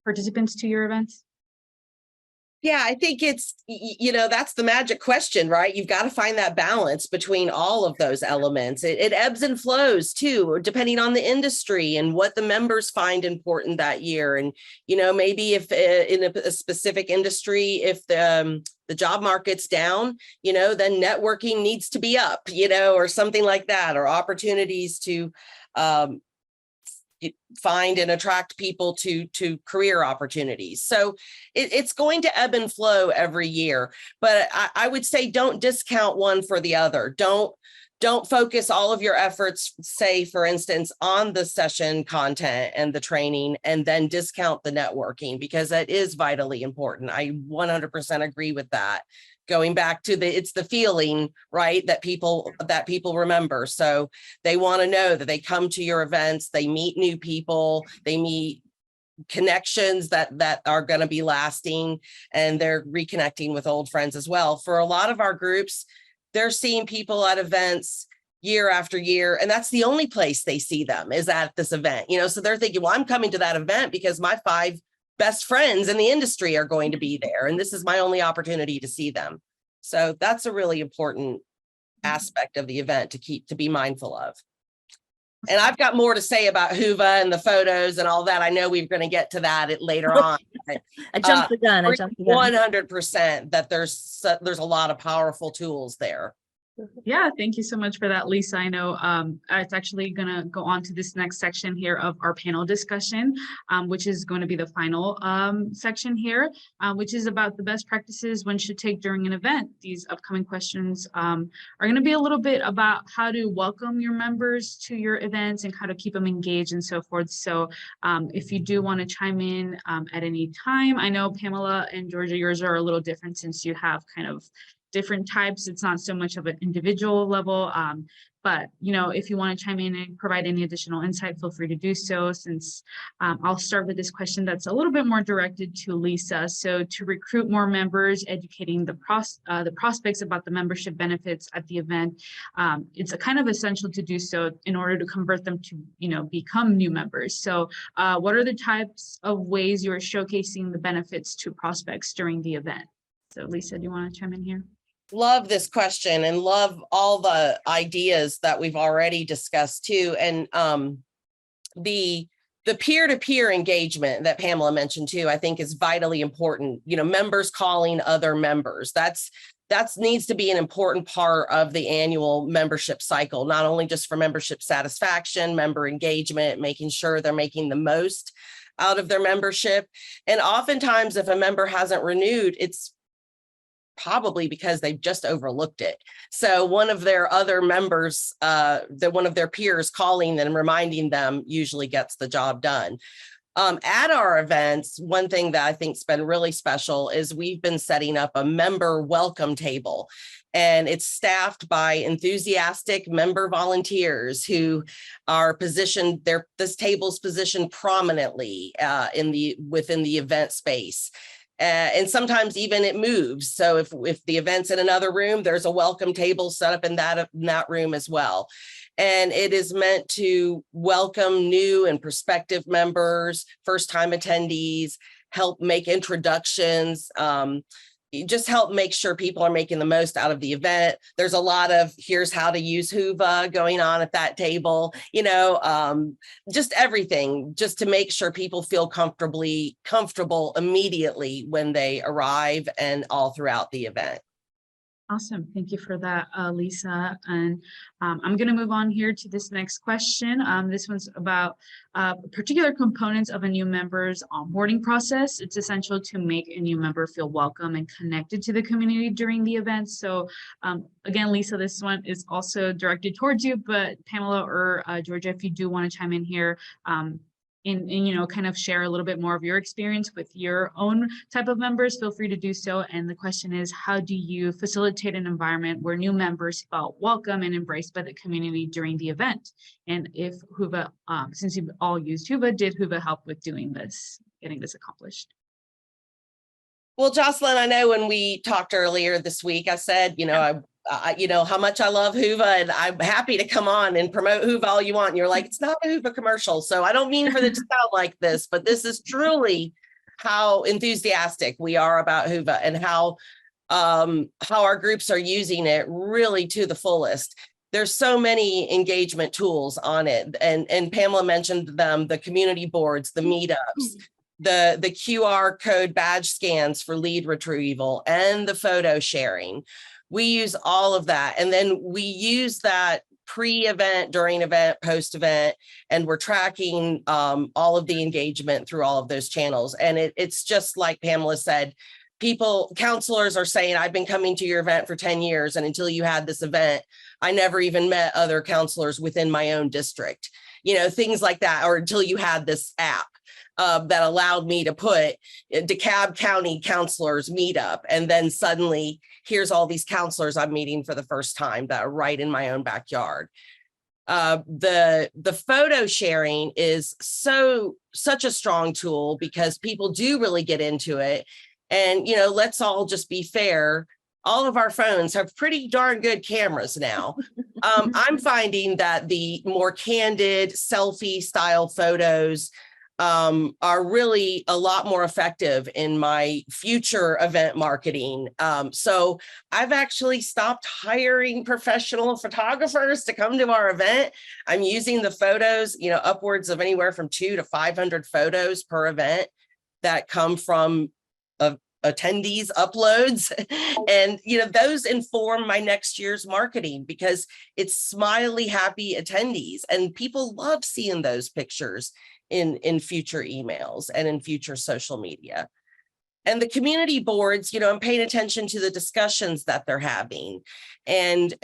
participants to your events? Yeah, I think it's, that's the magic question, right? You've got to find that balance between all of those elements. It ebbs and flows too, depending on the industry and what the members find important that year. And, maybe if in a specific industry, if the job market's down, then networking needs to be up, or something like that, or opportunities to find and attract people to career opportunities. So it's going to ebb and flow every year, but I would say don't discount one for the other. Don't focus all of your efforts, say, for instance, on the session content and the training, and then discount the networking, because that is vitally important. I 100% agree with that. Going back to it's the feeling, right, that people remember. So they want to know that they come to your events, they meet new people, they meet connections that are going to be lasting, and they're reconnecting with old friends as well. For a lot of our groups, they're seeing people at events year after year, and that's the only place they see them is at this event. So they're thinking, well, I'm coming to that event because my 5 best friends in the industry are going to be there, and this is my only opportunity to see them. So that's a really important aspect of the event to be mindful of. And I've got more to say about Whova and the photos and all that. I know we're going to get to that later on. I jumped the gun. 100% that there's a lot of powerful tools there. Yeah, thank you so much for that, Lisa. I know it's actually going to go on to this next section here of our panel discussion, which is going to be the final section here, which is about the best practices one should take during an event. These upcoming questions are going to be a little bit about how to welcome your members to your events and how to keep them engaged and so forth. So if you do want to chime in at any time, I know Pamela and Georgia, yours are a little different since you have kind of different types. It's not so much of an individual level, but if you want to chime in and provide any additional insight, feel free to do so. Since I'll start with this question that's a little bit more directed to Lisa. So to recruit more members, educating the prospects about the membership benefits at the event, it's a kind of essential to do so in order to convert them to become new members. So what are the types of ways you're showcasing the benefits to prospects during the event? So Lisa, do you want to chime in here? Love this question and love all the ideas that we've already discussed too. And the peer-to-peer engagement that Pamela mentioned too, I think is vitally important. Members calling other members. That needs to be an important part of the annual membership cycle, not only just for membership satisfaction, member engagement, making sure they're making the most out of their membership. And oftentimes if a member hasn't renewed, it's probably because they've just overlooked it. So one of their other members, one of their peers calling and reminding them usually gets the job done. At our events, one thing that I think's been really special is we've been setting up a member welcome table, and it's staffed by enthusiastic member volunteers who are positioned there. This table's positioned prominently within the event space. And sometimes even it moves. So if the event's in another room, there's a welcome table set up in that room as well. And it is meant to welcome new and prospective members, first-time attendees, help make introductions, just help make sure people are making the most out of the event. There's a lot of here's how to use Whova going on at that table, just everything, just to make sure people feel comfortable immediately when they arrive and all throughout the event. Awesome. Thank you for that, Lisa. And I'm going to move on here to this next question. This one's about particular components of a new member's onboarding process. It's essential to make a new member feel welcome and connected to the community during the event. So again, Lisa, this one is also directed towards you, but Pamela or Georgia, if you do want to chime in here, and kind of share a little bit more of your experience with your own type of members, feel free to do so. And the question is, how do you facilitate an environment where new members felt welcome and embraced by the community during the event? And if Whova, since you've all used Whova, did Whova help with doing this, getting this accomplished? Well, Jocelyn, I know when we talked earlier this week, I said, how much I love Whova, and I'm happy to come on and promote Whova all you want. And you're like, it's not a Whova commercial. So I don't mean for it to sound like this, but this is truly how enthusiastic we are about Whova and how our groups are using it really to the fullest. There's so many engagement tools on it. And Pamela mentioned them, the community boards, the meetups, the QR code badge scans for lead retrieval, and the photo sharing. We use all of that. And then we use that pre-event, during event, post-event, and we're tracking all of the engagement through all of those channels. And it's just like Pamela said, counselors are saying, I've been coming to your event for 10 years, and until you had this event, I never even met other counselors within my own district, things like that, or until you had this app. That allowed me to put DeKalb County counselors meetup. And then suddenly here's all these counselors I'm meeting for the first time that are right in my own backyard. The photo sharing is such a strong tool because people do really get into it. And, let's all just be fair. All of our phones have pretty darn good cameras now. I'm finding that the more candid selfie style photos are really a lot more effective in my future event marketing. So I've actually stopped hiring professional photographers to come to our event. I'm using the photos, upwards of anywhere from 200 to 500 photos per event that come from attendees uploads. And, those inform my next year's marketing because it's smiley, happy attendees. And people love seeing those pictures in future emails and in future social media. And the community boards, I'm paying attention to the discussions that they're having and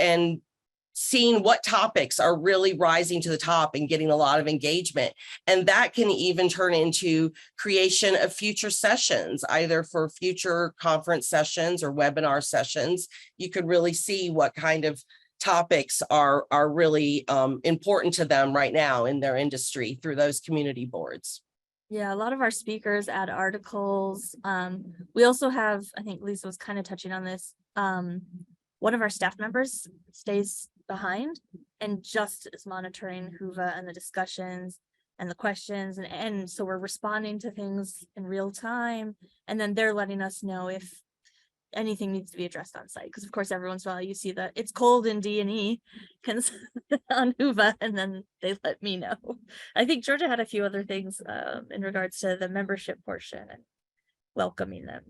seeing what topics are really rising to the top and getting a lot of engagement. And that can even turn into creation of future sessions, either for future conference sessions or webinar sessions. You could really see what kind of topics are really important to them right now in their industry through those community boards. Yeah, a lot of our speakers add articles. We also have, I think Lisa was kind of touching on this, one of our staff members stays behind and just is monitoring Whova and the discussions and the questions. And so we're responding to things in real time. And then they're letting us know if anything needs to be addressed on site. Because of course, every once in a while you see that it's cold in D&E on Whova, and then they let me know. I think Georgia had a few other things in regards to the membership portion and welcoming them.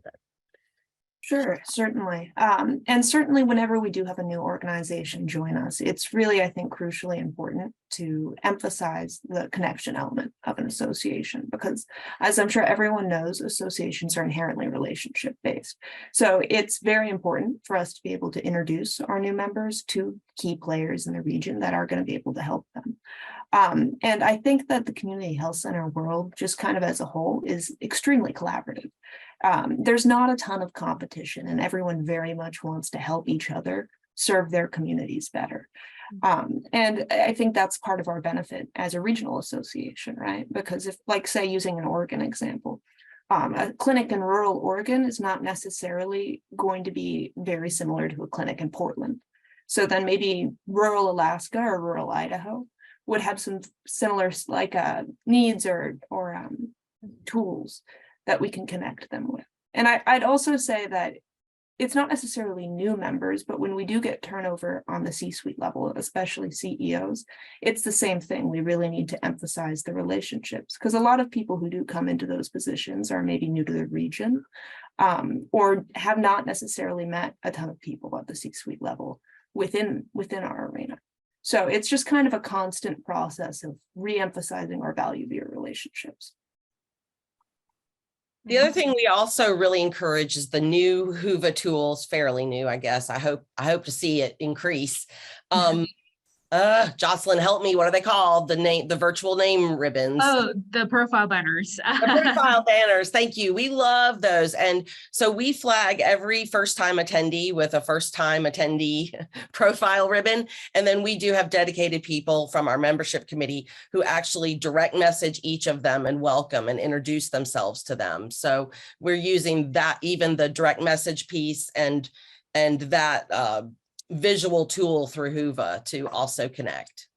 Sure, certainly. And certainly whenever we do have a new organization join us, it's really, I think, crucially important to emphasize the connection element of an association, because as I'm sure everyone knows, associations are inherently relationship based. So it's very important for us to be able to introduce our new members to key players in the region that are going to be able to help them. And I think that the community health center world, just kind of as a whole, is extremely collaborative. There's not a ton of competition, and everyone very much wants to help each other serve their communities better. And I think that's part of our benefit as a regional association, right? Because if, like, say, using an Oregon example, a clinic in rural Oregon is not necessarily going to be very similar to a clinic in Portland. So then maybe rural Alaska or rural Idaho would have some similar needs or tools that we can connect them with. And I'd also say that it's not necessarily new members, but when we do get turnover on the C-suite level, especially CEOs, it's the same thing. We really need to emphasize the relationships, because a lot of people who do come into those positions are maybe new to the region, or have not necessarily met a ton of people at the C-suite level within our arena. So it's just kind of a constant process of re-emphasizing our value via relationships. The other thing we also really encourage is the new Whova tools, fairly new, I guess. I hope to see it increase. Jocelyn, help me. What are they called? The virtual name ribbons. Oh, the profile banners. The profile banners. Thank you. We love those. And so we flag every first-time attendee with a first-time attendee profile ribbon. And then we do have dedicated people from our membership committee who actually direct message each of them and welcome and introduce themselves to them. So we're using that, even the direct message piece and that visual tool through Whova to also connect.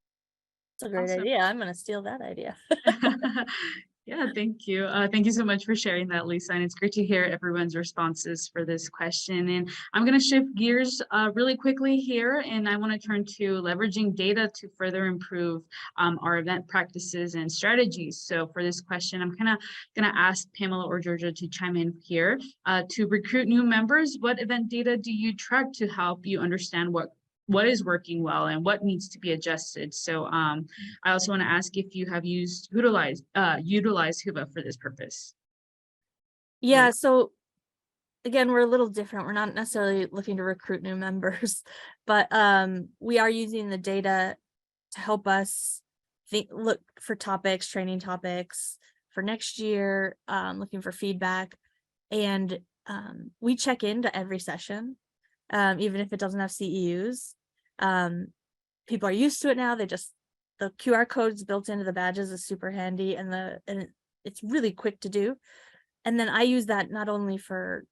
It's a great Awesome. idea. I'm gonna steal that idea. Yeah, thank you. Thank you so much for sharing that, Lisa. And it's great to hear everyone's responses for this question. And I'm going to shift gears really quickly here. And I want to turn to leveraging data to further improve our event practices and strategies. So for this question, I'm kind of going to ask Pamela or Georgia to chime in here. To recruit new members, what event data do you track to help you understand what is working well and what needs to be adjusted? So I also want to ask if you have utilized Whova for this purpose. Yeah, so again, we're a little different. We're not necessarily looking to recruit new members, but we are using the data to help us look for topics, training topics for next year, looking for feedback. And we check into every session, even if it doesn't have CEUs. People are used to it now. The QR codes built into the badges is super handy, and it's really quick to do. And then I use that not only for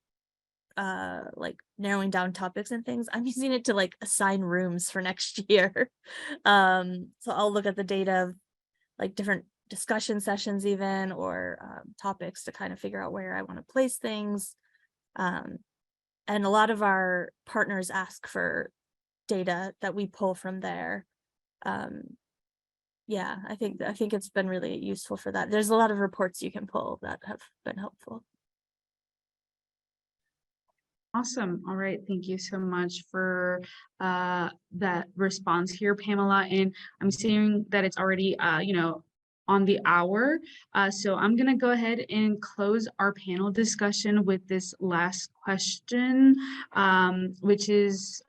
like narrowing down topics and things, I'm using it to like assign rooms for next year. So I'll look at the data of like different discussion sessions even, or topics to kind of figure out where I want to place things. And a lot of our partners ask for data that we pull from there. Yeah, I think it's been really useful for that. There's a lot of reports you can pull that have been helpful. Awesome. All right. Thank you so much for that response here, Pamela. And I'm seeing that it's already, on the hour. So I'm going to go ahead and close our panel discussion with this last question, which is,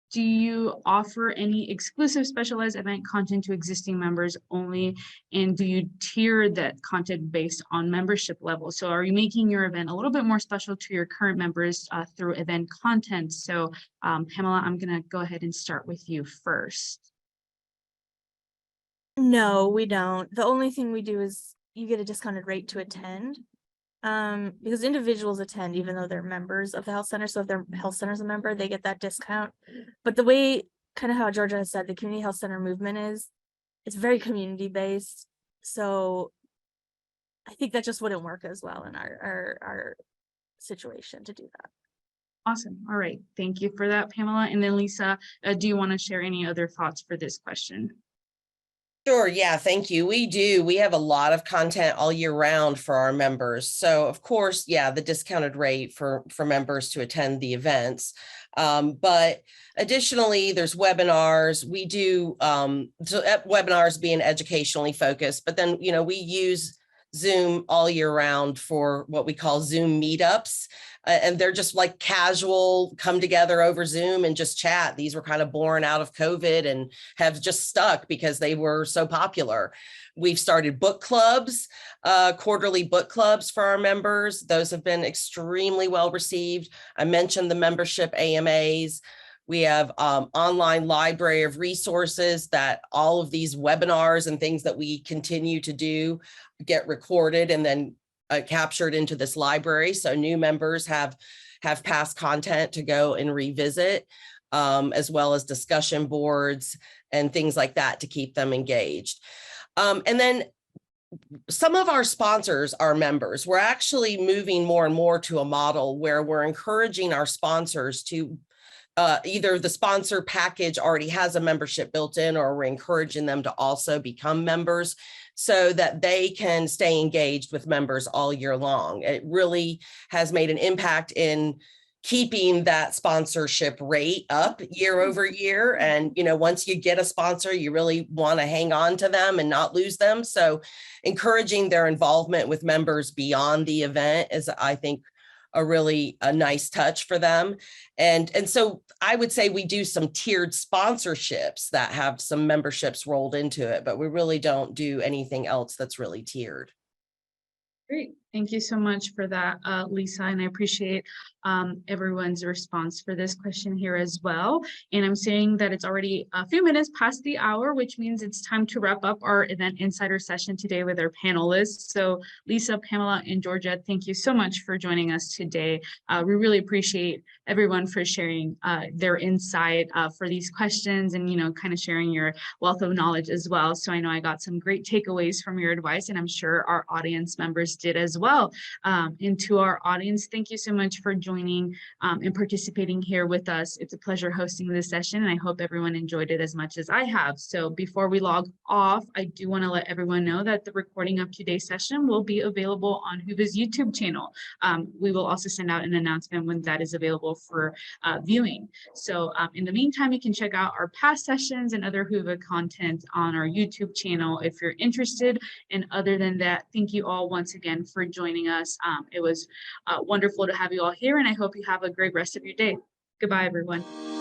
do you offer any exclusive specialized event content to existing members only? And do you tier that content based on membership level? So are you making your event a little bit more special to your current members through event content? So Pamela, I'm going to go ahead and start with you first. No, we don't. The only thing we do is you get a discounted rate to attend. Because individuals attend even though they're members of the health center. So if their health center is a member, they get that discount. But the way, kind of how Georgia has said, the community health center movement is, it's very community based. So I think that just wouldn't work as well in our situation to do that. Awesome. All right. Thank you for that, Pamela. And then Lisa, do you want to share any other thoughts for this question? Sure. Yeah. Thank you. We do. We have a lot of content all year round for our members. So of course, yeah, the discounted rate for members to attend the events. But additionally, there's webinars. We do webinars being educationally focused, but then, we use Zoom all year round for what we call Zoom meetups. And they're just like casual, come together over Zoom and just chat. These were kind of born out of COVID and have just stuck because they were so popular. We've started book clubs, quarterly book clubs for our members. Those have been extremely well received. I mentioned the membership AMAs. We have online library of resources that all of these webinars and things that we continue to do get recorded and then captured into this library. So new members have past content to go and revisit, as well as discussion boards and things like that to keep them engaged. And then some of our sponsors are members. We're actually moving more and more to a model where we're encouraging our sponsors to either the sponsor package already has a membership built in, or we're encouraging them to also become members so that they can stay engaged with members all year long. It really has made an impact in keeping that sponsorship rate up year over year. And, once you get a sponsor, you really want to hang on to them and not lose them. So encouraging their involvement with members beyond the event is, I think, a nice touch for them. And so I would say we do some tiered sponsorships that have some memberships rolled into it, but we really don't do anything else that's really tiered. Great. Thank you so much for that, Lisa, and I appreciate everyone's response for this question here as well. And I'm saying that it's already a few minutes past the hour, which means it's time to wrap up our Event Insider session today with our panelists. So Lisa, Pamela, and Georgia, thank you so much for joining us today. We really appreciate everyone for sharing their insight for these questions and, kind of sharing your wealth of knowledge as well. So I know I got some great takeaways from your advice, and I'm sure our audience members did as well. And to our audience, thank you so much for joining and participating here with us. It's a pleasure hosting this session, and I hope everyone enjoyed it as much as I have. So before we log off, I do want to let everyone know that the recording of today's session will be available on Whova's YouTube channel. We will also send out an announcement when that is available for viewing. So in the meantime, you can check out our past sessions and other Whova content on our YouTube channel if you're interested. And other than that, thank you all once again for joining us. It was wonderful to have you all here, and I hope you have a great rest of your day. Goodbye, everyone.